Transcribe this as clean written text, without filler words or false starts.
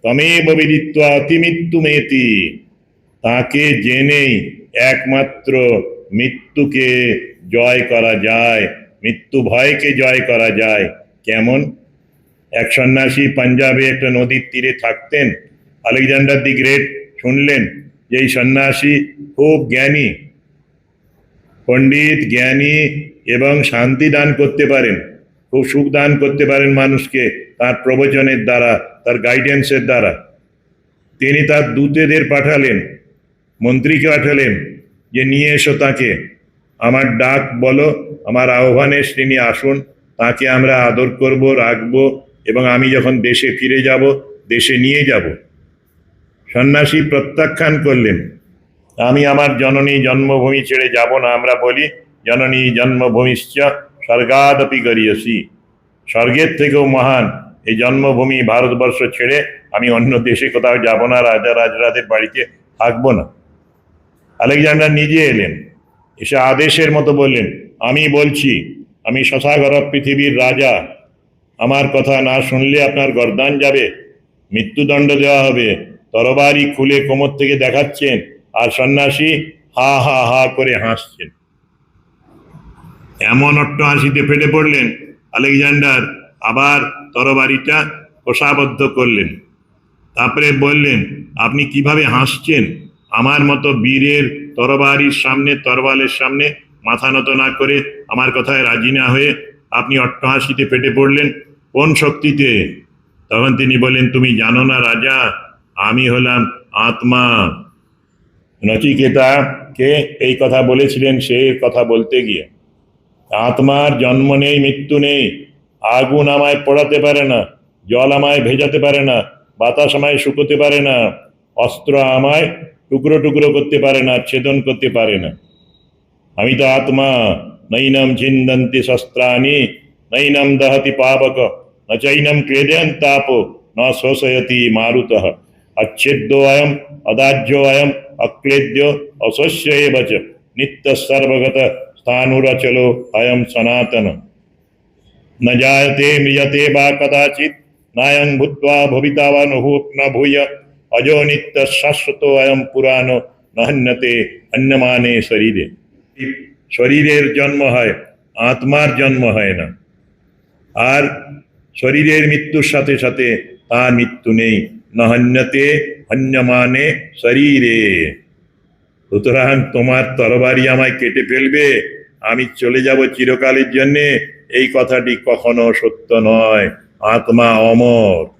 তমেব বিদিত্বা অতিমৃত্যুমেতি, তাকে জেনেই একমাত্র মৃত্যুকে জয় করা যায়, মৃত্যু ভয়কে জয় করা যায়। কেমন? এক সন্ন্যাসী পাঞ্জাবে একটা নদীর তীরে থাকতেন। আলেকজান্ডার দি গ্রেট শুনলেন যে এই সন্ন্যাসী খুব জ্ঞানী, পণ্ডিত, জ্ঞানী এবং শান্তি দান করতে পারেন, খুব সুখ দান করতে পারেন মানুষকে তার প্রবচনের দ্বারা, তার গাইডেন্সের দ্বারা। তিনি তার দূতেদের পাঠালেন, মন্ত্রীকে পাঠালেন যে নিয়ে এসো তাকে, আমার ডাক বলো, আমার আহ্বানে তিনি আসুন, তাকে আমরা আদর করব, রাখবো, এবং আমি যখন দেশে ফিরে যাব দেশে নিয়ে যাব। সন্ন্যাসী প্রত্যাখ্যান করলেন, আমি আমার জননী জন্মভূমি ছেড়ে যাব না। আমরা বলি জননী জন্মভূমিশ্চ স্বর্গাদপি গরীয়সী, স্বর্গের থেকেও মহান এই জন্মভূমি ভারতবর্ষ ছেড়ে আমি অন্য দেশে কোথাও যাব না, রাজা রাজরাদের বাড়িতে থাকবো না। আলেকজান্ডার নিজে এলেন, এসে আদেশের মতো বললেন, আমি বলছি আমি শশাগর পৃথিবীর রাজা, আমার কথা না শুনলে আপনার গর্দান যাবে, মৃত্যুদণ্ড দেওয়া হবে। তরবারি খুলে কোমর থেকে দেখাচ্ছেন, আর সন্ন্যাসী হা হা হা করে হাসছেন। এমন অট্টহাসিতে ফেটে পড়লেন আলেকজান্ডার, আবার তরবারিটা কোষাবদ্ধ করলেন। তারপরে বললেন, আপনি কিভাবে হাসছেন? আমার মতো বীরের তরবারির সামনে, তরবালের সামনে মাথা নত না করে, আমার কথায় রাজি না হয়ে আপনি অট্টহাসিতে ফেটে পড়লেন কোন শক্তিতে? তখন তিনি বলেন, তুমি জানো না রাজা, আমি হলাম আত্মা। নচিকেতাকে এই কথা বলেছিলেন সে কথা বলতে গিয়ে। আত্মার জন্ম নেই, মৃত্যু নেই। আগুন আমায় পোড়াতে পারে না, জল আমায় ভেজাতে পারে না, বাতাস আমায় শুকোতে পারে না, অস্ত্র আমায় টুকরো টুকরো করতে পারে না, ছেদন করতে পারে না। আমি তো আত্মা। নৈনম ছিন্দন্তি শস্ত্রাণি, নৈনম দহতি পাবক, ন চৈনম ক্লেদয়ন তাপ, ন শোষয়তি মারুতঃ। अच्छेद्यो अयम, अदाज्यो अयम, अक्लेद्यो अशोष्य एव च, नित्य सर्वगत स्थाणुरचलो अयम सनातन। न जायते म्रियते वा कदाचित्, नायं भूत्वा भविता वा न भूय, अजो नित्य शाश्वतो अयम पुराणो, न हन्यते अन्यमाने शरीरे। শরীরের জন্ম হয়, আত্মার জন্ম হয় না। আর শরীরের মৃত্যুর সাথে সাথে তার মৃত্যু নেই। না হন্যতে হন্যমানে শরীরে। সুতরাং তোমার তরবারি আমায় কেটে ফেলবে, আমি চলে যাব চিরকালের জন্যে, এই কথাটি কখনো সত্য নয়। আত্মা অমর।